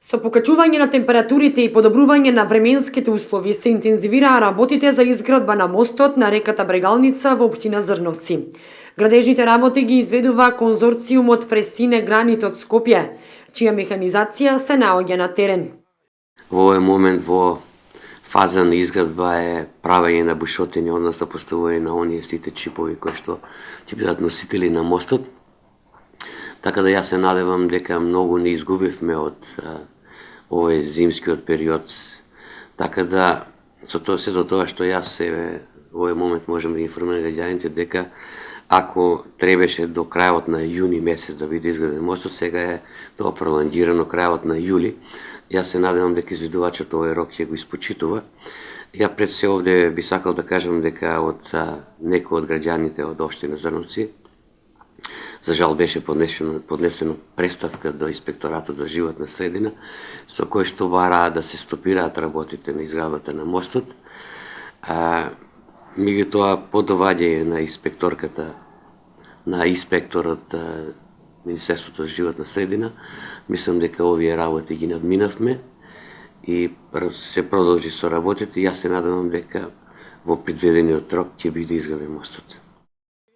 Со покачување на температурите и подобрување на временските услови се интензивираа работите за изградба на мостот на реката Брегалница во општина Зрновци. Градежните работи ги изведува конзорциумот Фресине Гранит од Скопје, чија механизација се наоѓа на терен. Во овој момент во фаза на изградба е правење на бушотини, односно поставување на оние сите чипови кои што ќе бидат носители на мостот. Така да јас се надевам дека многу не изгубивме од овој зимскиот период. Така да со сето тоа што јас во овој момент можам да информирам граѓаните дека ако требаше до крајот на јуни месец да биде изграден мостот, сега е тоа пролонгирано крајот на јули. Јас се надевам дека изведувачот овој рок ќе го испочитува. Ја пред се овде би сакал да кажам дека од некои од граѓаните од општина Зрновци, за жал беше поднесено преставка до Инспекторатот за животна средина, со кој што бараа да се стопираат работите на изградбата на мостот. Меѓутоа, по доваѓање на инспекторот Министерството за животна средина, мислам дека овие работи ги надминавме и се продолжи со работите. Јас се надевам дека во предвидениот рок ќе биде изграден мостот.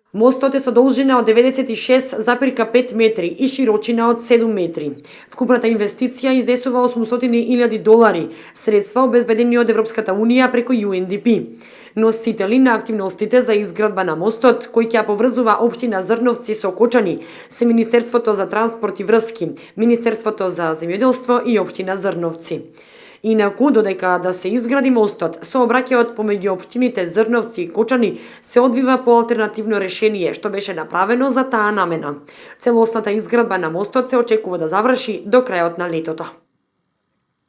Мостот е со должина од 96,5 метри и широчина од 7 метри. Вкупната инвестиција изнесува $800,000, средства обезбедени од Европската Унија преку UNDP. Носители на активностите за изградба на мостот, кој ќе поврзува општина Зрновци со Кочани, се Министерството за транспорт и врски, Министерството за земјоделство и општина Зрновци. Инаку, додека да се изгради мостот, сообраќајот помеѓу општините Зрновци и Кочани се одвива по алтернативно решение, што беше направено за таа намена. Целосната изградба на мостот се очекува да заврши до крајот на летото.